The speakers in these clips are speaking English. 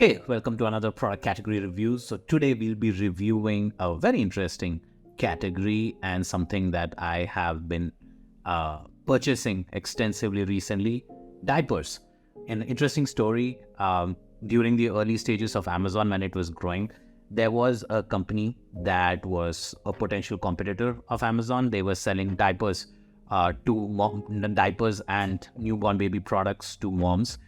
Hey, welcome to another product category review. So today we'll be reviewing a very interesting category and something that I have been purchasing extensively recently, diapers. An interesting story. During the early stages of Amazon when it was growing, there was a company that was a potential competitor of Amazon. They were selling diapers diapers and newborn baby products to moms.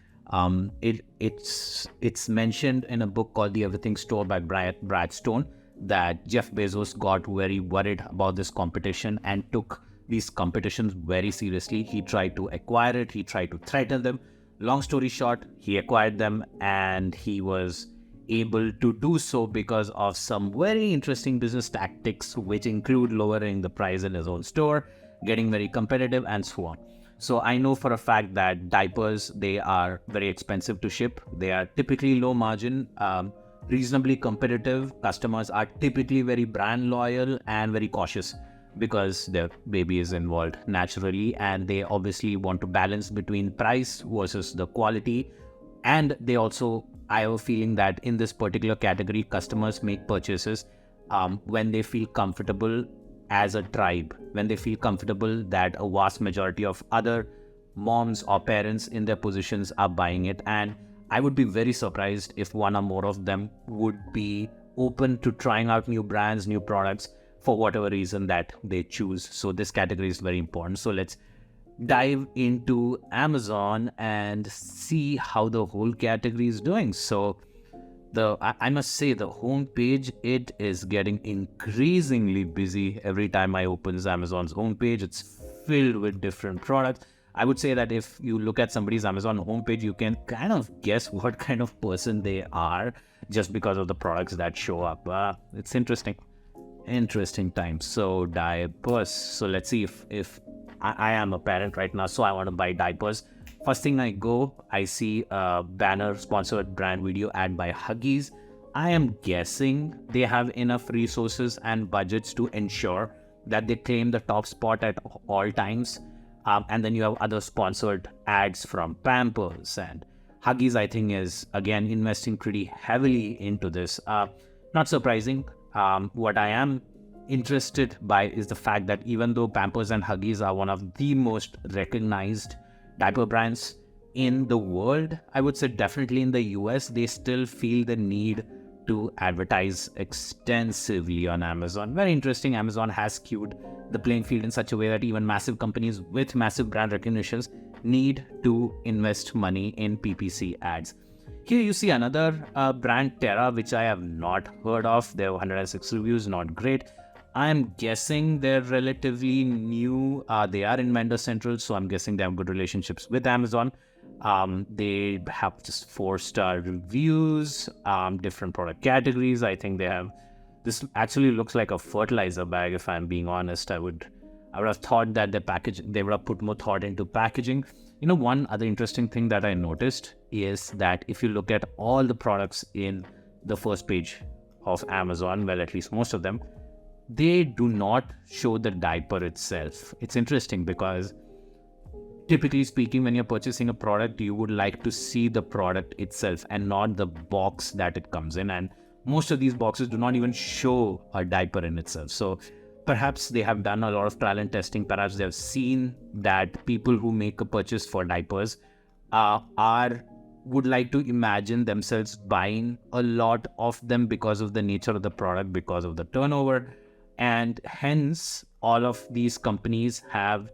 It's mentioned in a book called The Everything Store by Brad Stone that Jeff Bezos got very worried about this competition and took these competitions very seriously. He tried to acquire it. He tried to threaten them. Long story short, he acquired them and he was able to do so because of some very interesting business tactics, which include lowering the price in his own store, getting very competitive, and so on. So I know for a fact that diapers, they are very expensive to ship. They are typically low margin, reasonably competitive. Customers are typically very brand loyal and very cautious because their baby is involved naturally, and they obviously want to balance between price versus the quality. And they also, I have a feeling that in this particular category, customers make purchases when they feel comfortable as a tribe, when they feel comfortable that a vast majority of other moms or parents in their positions are buying it. And I would be very surprised if one or more of them would be open to trying out new brands, new products for whatever reason that they choose. So this category is very important. So let's dive into Amazon and see how the whole category is doing. So I must say the homepage, it is getting increasingly busy every time I opens Amazon's homepage. It's filled with different products. I would say that if you look at somebody's Amazon homepage, you can kind of guess what kind of person they are just because of the products that show up. It's interesting times. So diapers. So let's see if I am a parent right now, so I want to buy diapers. First thing I go, I see a banner sponsored brand video ad by Huggies. I am guessing they have enough resources and budgets to ensure that they claim the top spot at all times. And then you have other sponsored ads from Pampers, and Huggies, I think, is again investing pretty heavily into this. Not surprising. What I am interested by is the fact that even though Pampers and Huggies are one of the most recognized diaper brands in the world, I would say definitely in the US, they still feel the need to advertise extensively on Amazon. Very interesting. Amazon has skewed the playing field in such a way that even massive companies with massive brand recognitions need to invest money in PPC ads. Here you see another brand, Terra, which I have not heard of. There were 106 reviews, not great. I'm guessing they're relatively new. They are in Vendor Central, so I'm guessing they have good relationships with Amazon. They have just 4-star reviews, different product categories. I think they have, this actually looks like a fertilizer bag, if I'm being honest. I would have thought that they would have put more thought into packaging. You know, one other interesting thing that I noticed is that if you look at all the products in the first page of Amazon, well, at least most of them, they do not show the diaper itself. It's interesting because typically speaking, when you're purchasing a product, you would like to see the product itself and not the box that it comes in. And most of these boxes do not even show a diaper in itself. So perhaps they have done a lot of trial and testing. Perhaps they have seen that people who make a purchase for diapers would like to imagine themselves buying a lot of them because of the nature of the product, because of the turnover. And hence, all of these companies have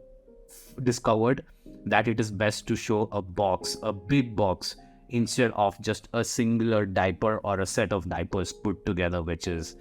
discovered that it is best to show a box, a big box, instead of just a singular diaper or a set of diapers put together, which is,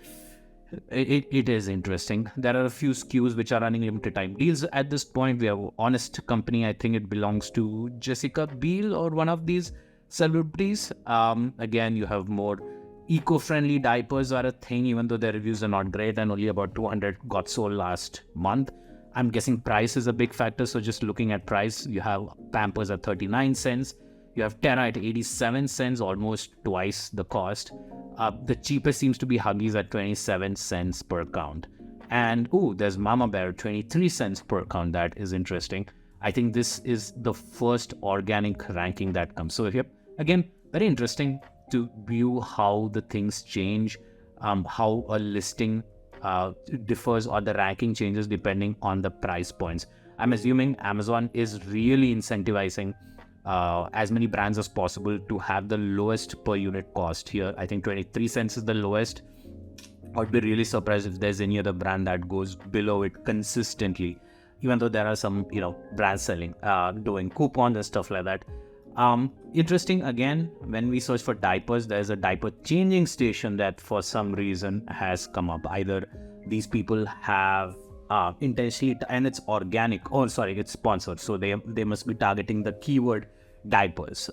it is interesting. There are a few SKUs which are running limited time deals at this point. We have Honest Company. I think it belongs to Jessica Biel or one of these celebrities. Again, you have more eco-friendly diapers are a thing, even though their reviews are not great, and only about 200 got sold last month. I'm guessing price is a big factor. So just looking at price, you have Pampers at 39 cents. You have Terra at 87 cents, almost twice the cost. The cheapest seems to be Huggies at 27 cents per count. And there's Mama Bear, 23 cents per count. That is interesting. I think this is the first organic ranking that comes. So here, again, very interesting. to view how the things change, how a listing differs or the ranking changes depending on the price points. I'm assuming Amazon is really incentivizing as many brands as possible to have the lowest per unit cost here. I think 23 cents is the lowest. I'd be really surprised if there's any other brand that goes below it consistently, even though there are some, brands selling, doing coupons and stuff like that. Interesting, again, when we search for diapers, there's a diaper changing station that for some reason has come up. Either these people have intentionally, and it's organic, it's sponsored, so they must be targeting the keyword diapers.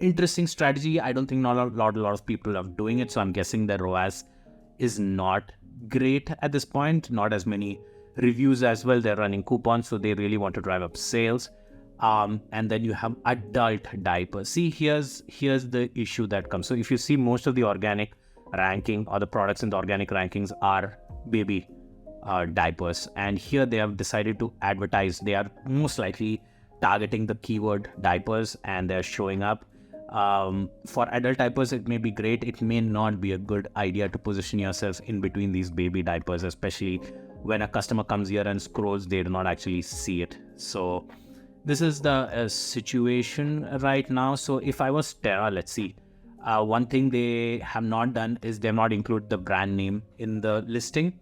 Interesting strategy. I don't think not a lot of people are doing it, so I'm guessing the ROAS is not great at this point. Not as many reviews as well. They're running coupons, so they really want to drive up sales. And then you have adult diapers. See, here's the issue that comes. So if you see, most of the organic ranking or the products in the organic rankings are baby diapers, and here they have decided to advertise. They are most likely targeting the keyword diapers, and they're showing up. For adult diapers, it may be great. It may not be a good idea to position yourself in between these baby diapers, especially when a customer comes here and scrolls, they do not actually see it. So this is the situation right now. So if I was Terra, let's see. One thing they have not done is they have not included the brand name in the listing.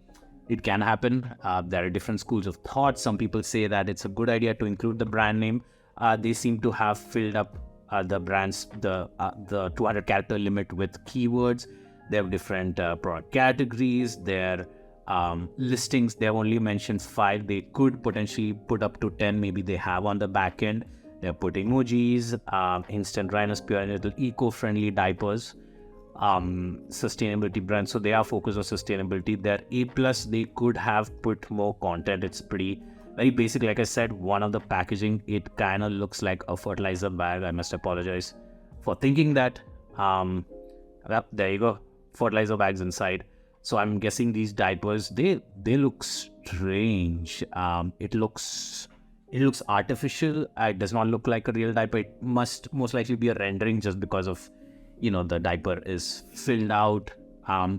It can happen. There are different schools of thought. Some people say that it's a good idea to include the brand name. They seem to have filled up the brands, the 200 character limit with keywords. They have different product categories. Their listings, they have only mentioned 5. They could potentially put up to 10. Maybe they have on the back end. They put emojis, instant dryness, pure and little eco-friendly diapers, sustainability brand. So they are focused on sustainability. Their A+, they could have put more content. It's very basic. Like I said, one of the packaging, it kind of looks like a fertilizer bag. I must apologize for thinking that. Well, there you go, fertilizer bags inside. So I'm guessing these diapers, they look strange. It looks artificial. It does not look like a real diaper. It must most likely be a rendering, just because of, the diaper is filled out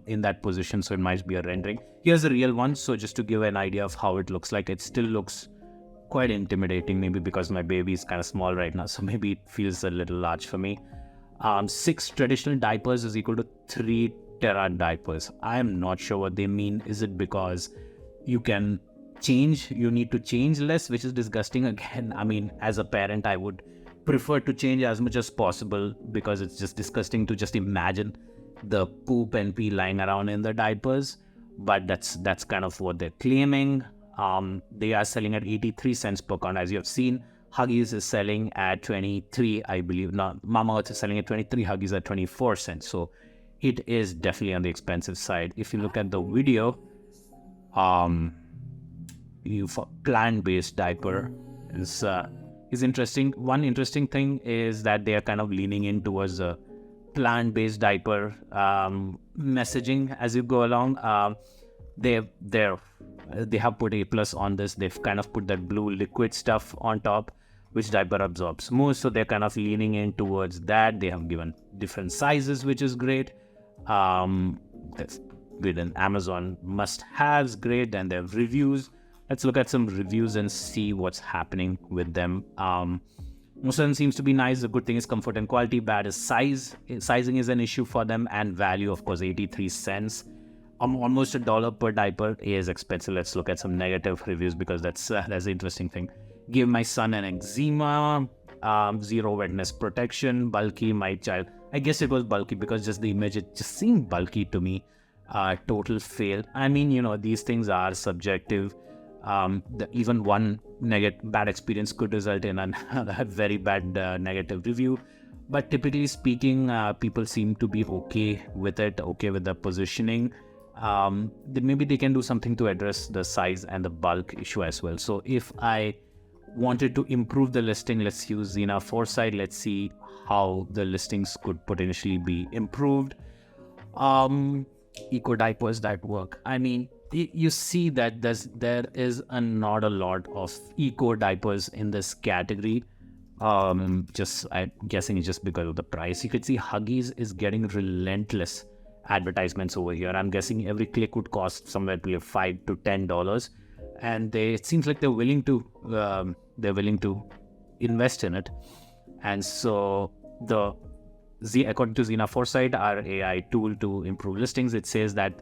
in that position, so it might be a rendering. Here's a real one. So just to give an idea of how it looks like, it still looks quite intimidating, maybe because my baby is kind of small right now, so maybe it feels a little large for me. 6 traditional diapers is equal to 3 Terra diapers. I am not sure what they mean. Is it because you need to change less, which is disgusting again? I mean, as a parent, I would prefer to change as much as possible, because it's just disgusting to just imagine the poop and pee lying around in the diapers. But that's kind of what they're claiming. They are selling at 83 cents per count, as you have seen. Huggies is selling at 23, I believe. No, Mama Earth is selling at 23, Huggies at 24 cents. So it is definitely on the expensive side. If you look at the video, plant-based diaper is interesting. One interesting thing is that they are kind of leaning in towards a plant-based diaper messaging as you go along. They have put A+ on this. They've kind of put that blue liquid stuff on top, which diaper absorbs more. So they're kind of leaning in towards that. They have given different sizes, which is great. With an Amazon must-haves, great. And they have reviews. Let's look at some reviews and see what's happening with them. Most of them seems to be nice. The good thing is comfort and quality. Bad is size. Sizing is an issue for them, and value, of course, 83 cents. Almost $1 per diaper is expensive. Let's look at some negative reviews, because that's the interesting thing. Give my son an eczema. 0 wetness protection. Bulky, my child. I guess it was bulky because just the image, it just seemed bulky to me. Total fail. I mean, these things are subjective. Even one bad experience could result in a very bad negative review. But typically speaking, people seem to be okay with it, okay with the positioning. Maybe they can do something to address the size and the bulk issue as well. So if I wanted to improve the listing, let's use Zena Foresight. Let's see how the listings could potentially be improved. Eco diapers that work. I mean, you see that there is not a lot of eco diapers in this category. I'm guessing it's just because of the price. You could see Huggies is getting relentless advertisements over here. I'm guessing every click would cost somewhere between $5 to $10, and it seems like they're willing to invest in it. And so according to Zena Foresight, our AI tool to improve listings, it says that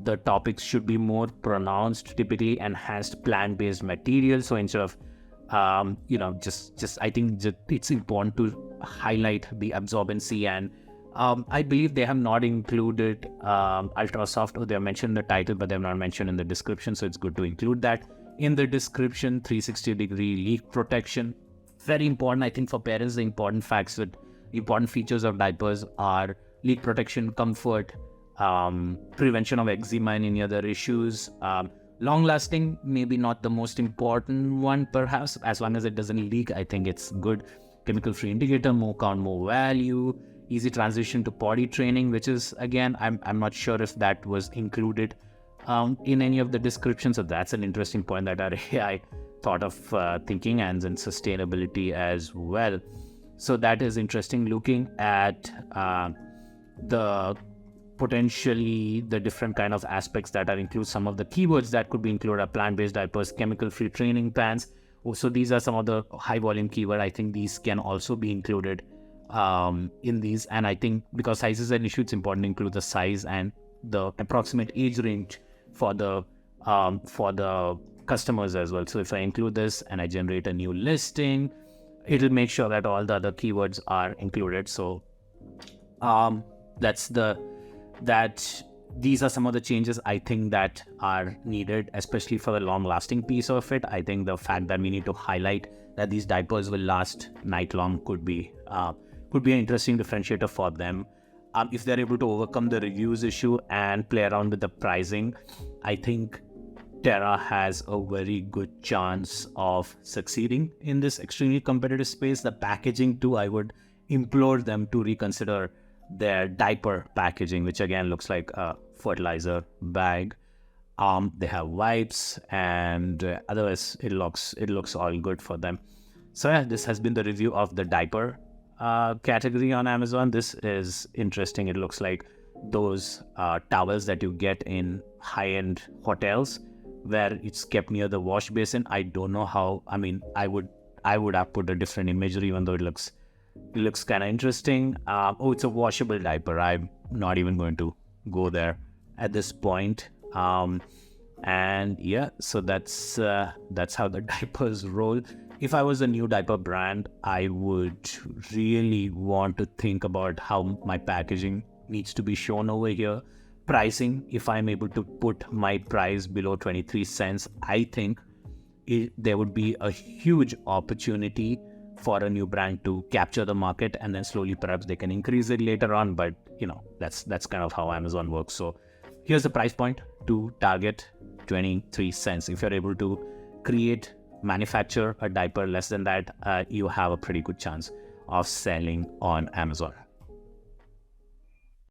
the topics should be more pronounced, typically enhanced plant-based material. So instead of I think it's important to highlight the absorbency, and I believe they have not included Ultrasoft, or they have mentioned the title, but they have not mentioned in the description. So it's good to include that in the description. 360-degree leak protection, very important. I think for parents, the important features of diapers are leak protection, comfort, prevention of eczema and any other issues. Long lasting, maybe not the most important one, perhaps. As long as it doesn't leak, I think it's good. Chemical free indicator, more count, more value. Easy transition to potty training, which is, again, I'm not sure if that was included in any of the descriptions. So that's an interesting point that our AI thought of thinking, and then sustainability as well. So that is interesting, looking at potentially the different kind of aspects that are include. Some of the keywords that could be included are plant-based diapers, chemical-free training pants. So these are some of the high-volume keyword. I think these can also be included in these. And I think because size is an issue, it's important to include the size and the approximate age range for the customers as well. So if I include this and I generate a new listing, it'll make sure that all the other keywords are included. So these are some of the changes I think that are needed, especially for the long-lasting piece of it. I think the fact that we need to highlight that these diapers will last night long could be an interesting differentiator for them. If they're able to overcome the reviews issue and play around with the pricing, I think Terra has a very good chance of succeeding in this extremely competitive space. The packaging too, I would implore them to reconsider their diaper packaging, which again looks like a fertilizer bag. They have wipes, and otherwise it looks all good for them. So yeah, this has been the review of the diaper category on Amazon. This is interesting. It looks like those towels that you get in high-end hotels, where it's kept near the wash basin. I don't know how. I mean, I would have put a different imagery, even though it looks kind of interesting. It's a washable diaper. I'm not even going to go there at this point. And yeah, so that's how the diapers roll. If I was a new diaper brand, I would really want to think about how my packaging needs to be shown over here. Pricing, if I'm able to put my price below 23 cents, I think there would be a huge opportunity for a new brand to capture the market, and then slowly perhaps they can increase it later on. But that's kind of how Amazon works. So here's the price point to target, 23 cents. If you're able to manufacture a diaper less than that, you have a pretty good chance of selling on Amazon.